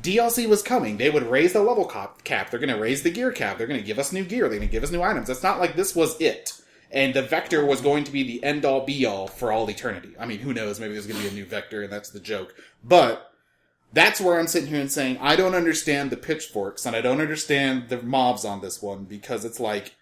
DLC was coming. They would raise the level cap. They're going to raise the gear cap. They're going to give us new gear. They're going to give us new items. It's not like this was it. And the Vector was going to be the end-all, be-all for all eternity. I mean, who knows? Maybe there's going to be a new Vector, and that's the joke. But that's where I'm sitting here and saying, I don't understand the pitchforks, and I don't understand the mobs on this one, because it's like,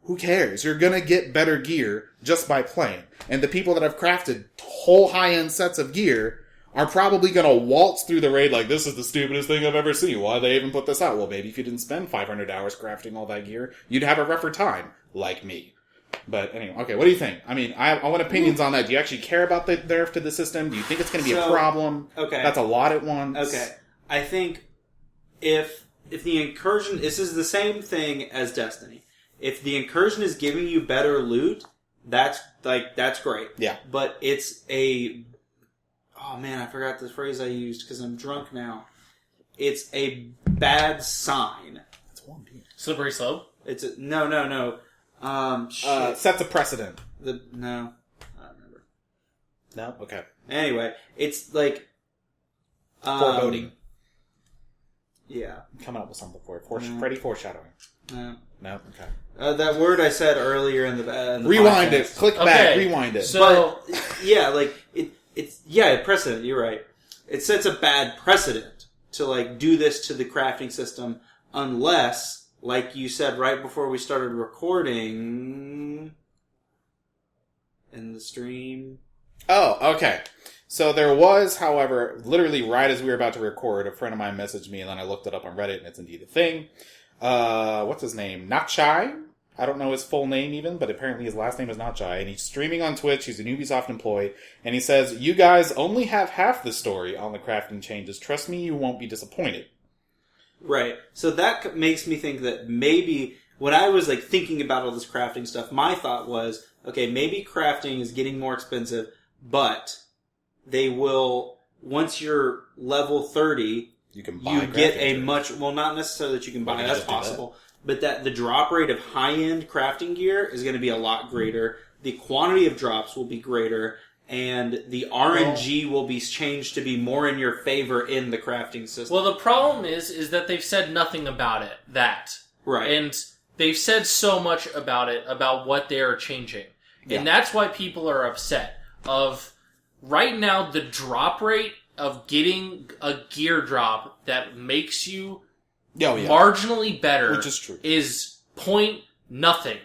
who cares? You're going to get better gear just by playing. And the people that have crafted whole high-end sets of gear are probably going to waltz through the raid like, this is the stupidest thing I've ever seen. Why they even put this out? Well, maybe if you didn't spend 500 hours crafting all that gear, you'd have a rougher time, like me. But anyway, okay, what do you think? I mean, I want opinions on that. Do you actually care about the nerf to the system? Do you think it's going to be a problem? Okay. That's a lot at once. Okay. I think if the incursion, this is the same thing as Destiny. If the incursion is giving you better loot, that's great. Yeah. But it's oh man, I forgot the phrase I used because I'm drunk now. It's a bad sign. That's one beer. Slippery slope? No. Sets a precedent. No. I don't remember. No? Okay. Anyway, it's like... Foreboding. Yeah. Coming up with something for it. Freddy foreshadowing. No. No? Okay. That word I said earlier in the rewind podcast. it. Click back. Rewind it. So, but, yeah, like, it's precedent, you're right. It sets a bad precedent to, like, do this to the crafting system unless... Like you said right before we started recording in the stream. Oh, okay. So there was, however, literally right as we were about to record, a friend of mine messaged me, and then I looked it up on Reddit, and it's indeed a thing. What's his name? Nachai? I don't know his full name even, but apparently his last name is Nachai, and he's streaming on Twitch. He's an Ubisoft employee, and he says, "You guys only have half the story on the crafting changes. Trust me, you won't be disappointed." Right. So that makes me think that maybe when I was like thinking about all this crafting stuff, my thought was, okay, maybe crafting is getting more expensive, but they will, once you're level 30, you get a much, well, not necessarily that you can buy, that's possible, but that the drop rate of high-end crafting gear is going to be a lot greater. The quantity of drops will be greater. And the RNG will be changed to be more in your favor in the crafting system. Well, the problem is that they've said nothing about it. Right. And they've said so much about it, about what they are changing. Yeah. And that's why people are upset. Right now, the drop rate of getting a gear drop that makes you marginally better, which is true, is point nothing.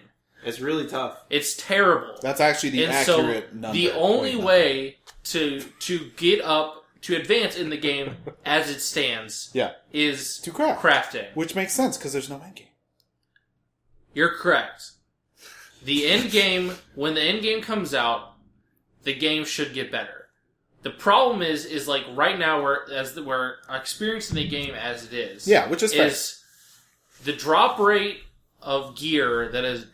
It's really tough. It's terrible. That's actually the accurate number. The only way to get up, to advance in the game as it stands is to crafting. Which makes sense, because there's no endgame. You're correct. The endgame, when the endgame comes out, the game should get better. The problem is like right now we're experiencing the game as it is. Yeah, which is fair. The drop rate of gear that is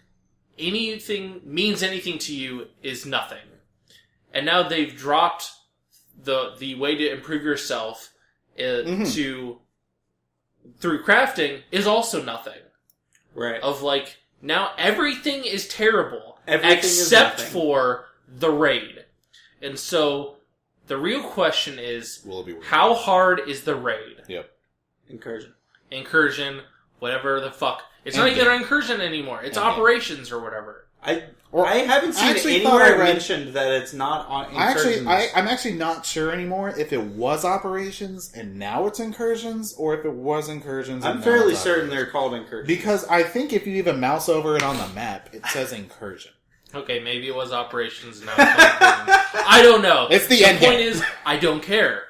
means anything to you is nothing. And now they've dropped the way to improve yourself through crafting is also nothing. Right. Of like, now everything is terrible. Everything except is for the raid. And so the real question is, how hard is the raid? Yep. Incursion. Whatever the fuck. It's not even an incursion anymore. It's operations or whatever. I haven't seen anywhere mentioned that it's not on incursions. I'm actually not sure anymore if it was operations and now it's incursions, or if it was incursions and I'm fairly certain they're called incursions. Because I think if you even mouse over it on the map, it says incursion. Okay, maybe it was operations and now it's incursions. I don't know. It's the end point is, I don't care.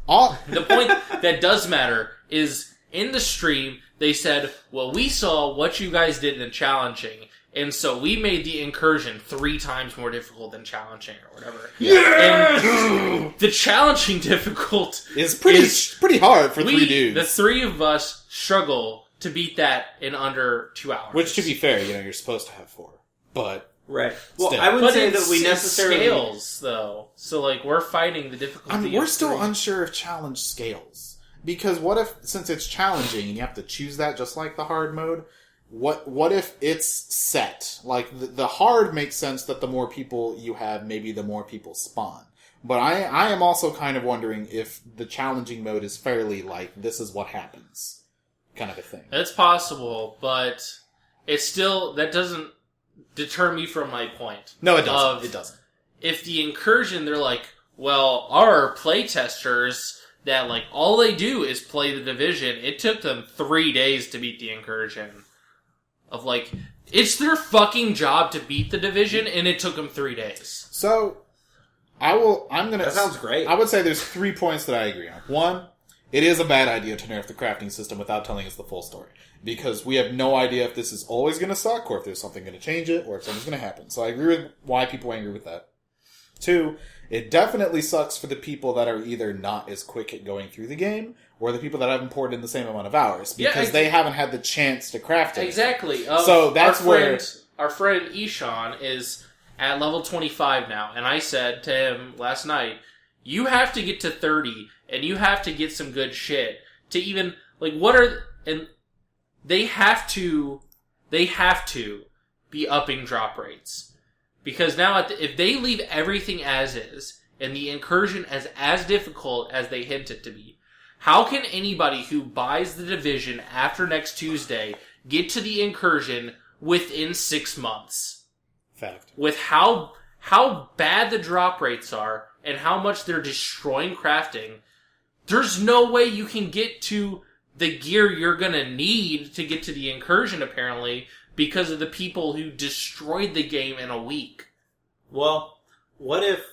The point that does matter is, in the stream, they said, well, we saw what you guys did in challenging, and so we made the incursion 3 times more difficult than challenging, or whatever. Yeah. And the challenging difficult is pretty hard for 3 dudes. The 3 of us struggle to beat that in under 2 hours. Which, to be fair, you're supposed to have 4. But... Right. Well, still. I wouldn't say that we necessarily... scales, though. So, like, we're fighting the difficulty we're still unsure if challenge scales. Because what if, since it's challenging and you have to choose that just like the hard mode, what if it's set? Like, the hard makes sense that the more people you have, maybe the more people spawn. But I am also kind of wondering if the challenging mode is fairly like, this is what happens kind of a thing. It's possible, but it's still, that doesn't deter me from my point. No, it doesn't. It doesn't. If the incursion, they're like, well, our playtesters that, like, all they do is play the Division, it took them 3 days to beat the incursion. Of, like, it's their fucking job to beat the Division, and it took them 3 days. So, That sounds great. I would say there's 3 points that I agree on. One, it is a bad idea to nerf the crafting system without telling us the full story. Because we have no idea if this is always going to suck, or if there's something going to change it, or if something's going to happen. So I agree with why people are angry with that. 2, it definitely sucks for the people that are either not as quick at going through the game, or the people that haven't poured in the same amount of hours, because they haven't had the chance to craft it. Exactly. So that's where our friend Ishan is at level 25 now, and I said to him last night, you have to get to 30, and you have to get some good shit to even, like, and they have to be upping drop rates. Because now, if they leave everything as is, and the incursion as difficult as they hint it to be, how can anybody who buys the Division after next Tuesday get to the incursion within 6 months? Fact. With how bad the drop rates are, and how much they're destroying crafting, there's no way you can get to the gear you're gonna need to get to the incursion, apparently, because of the people who destroyed the game in a week. Well, what if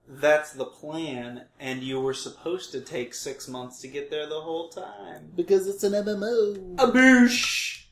that's the plan, and you were supposed to take 6 months to get there the whole time? Because it's an MMO. A boosh!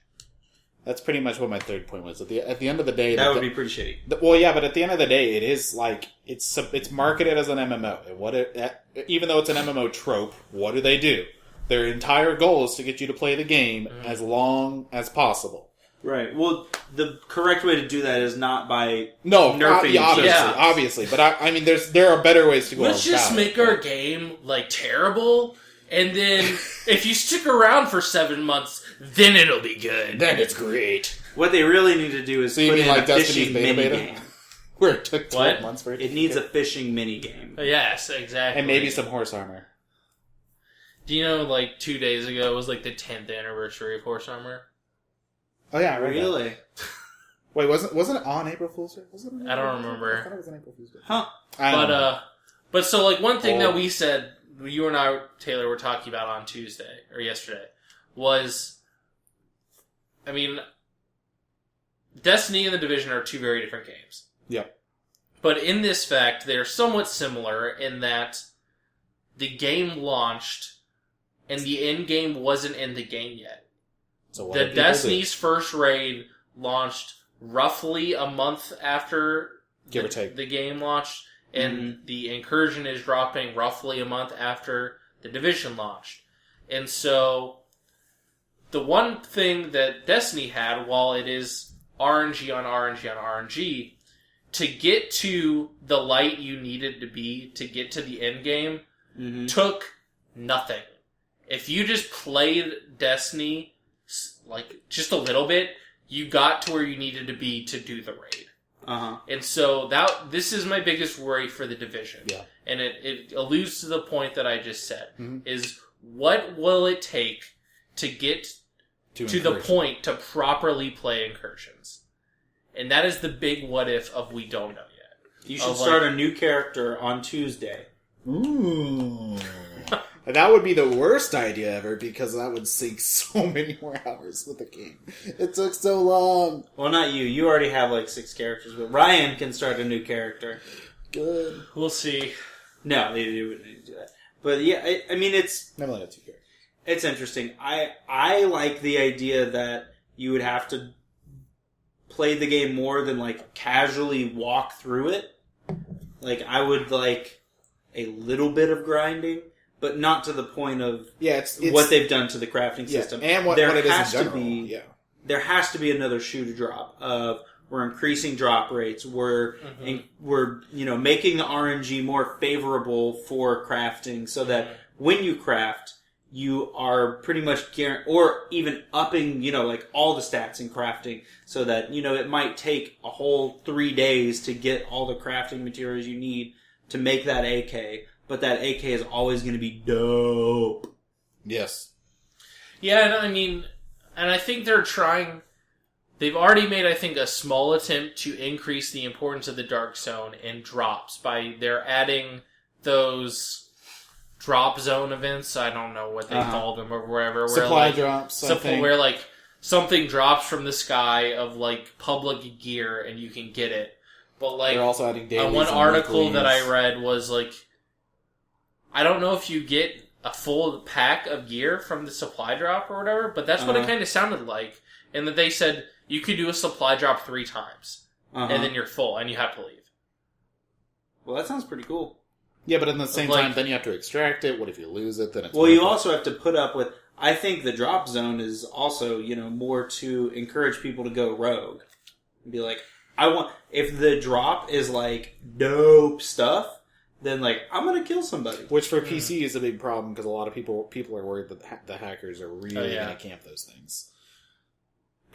That's pretty much what my third point was. At the end of the day... That would be pretty shitty. Well, yeah, but at the end of the day, it is like... It's marketed as an MMO. Even though it's an MMO trope, what do? Their entire goal is to get you to play the game as long as possible. Right. Well, the correct way to do that is not by nerfing. nerfing. Obviously. But I mean, there are better ways to go. Let's just make our game, like, terrible, and then if you stick around for 7 months, then it'll be good. Then it's great. What they really need to do is put in a fishing mini game. Where it took 12 months for it. It needs a fishing mini game. Yes, exactly. And maybe some horse armor. Do you know, like, 2 days ago was, like, the 10th anniversary of Horse Armor? Oh yeah, I read really? that. Wait, wasn't it on April Fool's Day? I don't remember. I thought it was on April Fool's Day. Huh. But so, like, one thing that we said, you and I, Taylor, were talking about on Tuesday, or yesterday, was, I mean, Destiny and The Division are 2 very different games. Yep. But in this fact, they're somewhat similar in that the game launched, and the end game wasn't in the game yet. So the Destiny's first raid launched roughly a month after give or take the game launched, and the incursion is dropping roughly a month after the Division launched. And so the one thing that Destiny had, while it is RNG on RNG on RNG, to get to the light you needed to be to get to the end game took nothing. If you just played Destiny like just a little bit, you got to where you needed to be to do the raid. And so this is my biggest worry for the Division. Yeah. And it alludes to the point that I just said, is what will it take to get to the point to properly play incursions? And that is the big what if of we don't know yet. You should start a new character on Tuesday. Ooh. That would be the worst idea ever, because that would sink so many more hours with the game. It took so long. Well, not you. You already have like 6 characters, but Ryan can start a new character. Good. We'll see. No, they wouldn't need to do that. But yeah, I mean, it's... Never let 2 characters. It's interesting. I like the idea that you would have to play the game more than like casually walk through it. Like, I would like a little bit of grinding, but not to the point of it's what they've done to the crafting system. And what it is in general. There has to be another shoe to drop of we're increasing drop rates. We're making the RNG more favorable for crafting so that when you craft, you are pretty much or even upping, like all the stats in crafting so that, it might take a whole 3 days to get all the crafting materials you need to make that AK, but that AK is always going to be dope. Yes. Yeah, and I mean, and I think they're trying. They've already made, I think, a small attempt to increase the importance of the Dark Zone and drops by they're adding those drop zone events. I don't know what they called them or wherever. Supply drops. Where like something drops from the sky of like public gear and you can get it. But like they're also adding dailies one and article weeklies. that I read was like, I don't know if you get a full pack of gear from the supply drop or whatever, but that's what it kind of sounded like. And that they said you could do a supply drop 3 times, and then you're full, and you have to leave. Well, that sounds pretty cool. Yeah, but at the same Like- time, then you have to extract it. What if you lose it? Then it's Well, you worthless. also have to put up with... I think the drop zone is also, more to encourage people to go rogue. And be like, if the drop is like dope stuff, then like, I'm gonna kill somebody. Which for PC is a big problem because a lot of people are worried that the hackers are really going to camp those things.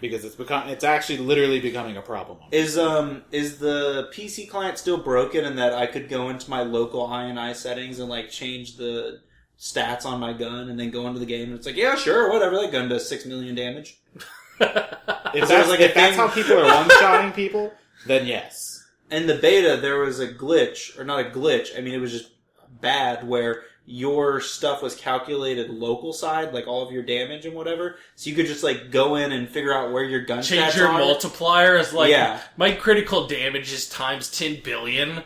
Because it's actually literally becoming a problem. Is the PC client still broken in that I could go into my local INI settings and like change the stats on my gun and then go into the game and it's like, yeah, sure, whatever, that gun does 6 million damage. If there's like a that's thing- how people are one-shotting people, then yes. In the beta, there was a glitch, or not a glitch, I mean, it was just bad, where your stuff was calculated local side, like all of your damage and whatever, so you could just like go in and figure out where your gun Change stats your are. multiplier as like, Yeah. my critical damage is times 10 billion.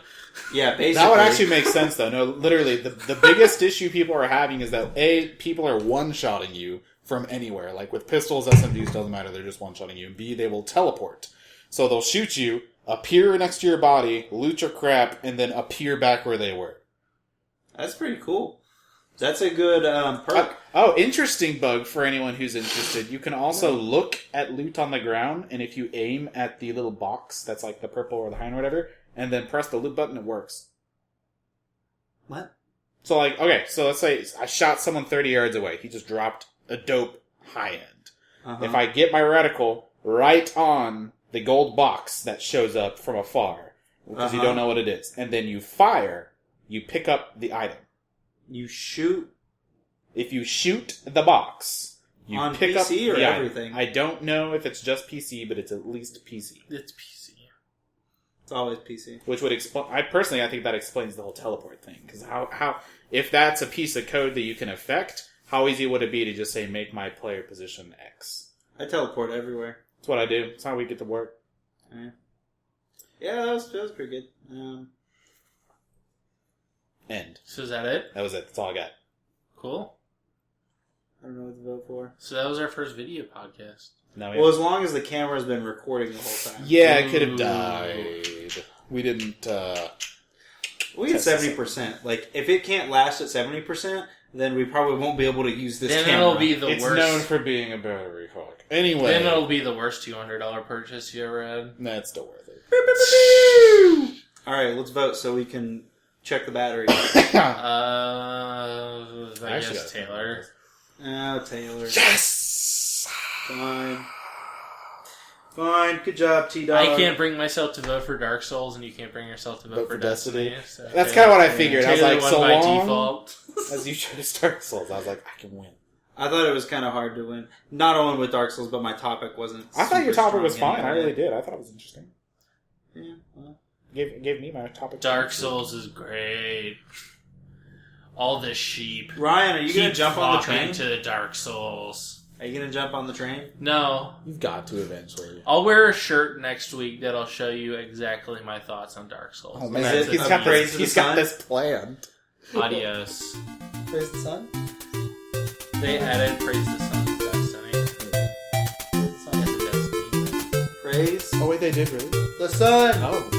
Yeah, basically. That would actually make sense, though. No, literally, the biggest issue people are having is that, A, people are one-shotting you from anywhere. Like, with pistols, SMGs, doesn't matter, they're just one-shotting you. And B, they will teleport. So they'll shoot you, appear next to your body, loot your crap, and then appear back where they were. That's pretty cool. That's a good perk. Interesting bug for anyone who's interested. You can also look at loot on the ground, and if you aim at the little box that's like the purple or the hind or whatever, and then press the loot button, it works. What? So, like, okay, so let's say I shot someone 30 yards away. He just dropped a dope high end. Uh-huh. If I get my reticle right on the gold box that shows up from afar, because you don't know what it is, and then you fire, you pick up the item. You shoot If you shoot the box, you on pick PC up the or item. everything? I don't know if it's just PC, but it's at least PC. It's PC. It's always PC. Which would explain... I think that explains the whole teleport thing. Because how... If that's a piece of code that you can affect, how easy would it be to just say, make my player position X? I teleport everywhere. That's what I do. That's how we get to work. Yeah, that was pretty good. End. So is that it? That was it. That's all I got. Cool. I don't know what to vote for. So that was our first video podcast. No, Well, as long as the camera's been recording the whole time. yeah, it could have Ooh. died. We didn't... We get Test 70%. Like, if it can't last at 70%, then we probably won't be able to use this Then camera. it'll be the it's worst. known for being a battery hog. Anyway. Then it'll be the worst $200 purchase you ever had. That's still worth it. Alright, let's vote so we can check the battery. I actually guess got it. Taylor. Oh, Taylor. Yes! Fine. Fine. Good job, T-Dog. I can't bring myself to vote for Dark Souls, and you can't bring yourself to vote for Destiny. So That's kind of what I figured. I was Taylor like, won so by long default. as you chose Dark Souls, I was like, I can win. I thought it was kind of hard to win. Not only with Dark Souls, but my topic wasn't. I thought your super topic was strong fine. I anyway. really did. I thought it was interesting. Yeah, well. Gave me my topic. Dark Souls is great. All the sheep. Ryan, are you going to Keep jump on the flocking train? to the Dark Souls. Are you going to jump on the train? No. You've got to eventually. I'll wear a shirt next week that'll show you exactly my thoughts on Dark Souls. Oh Is man, it he's a got praise this. to the He's got sun? this planned. Adios. Praise the sun? They added Praise the Sun to Destiny. Praise the sun. Yes, Destiny. Praise Oh wait, they did really. the sun! Oh.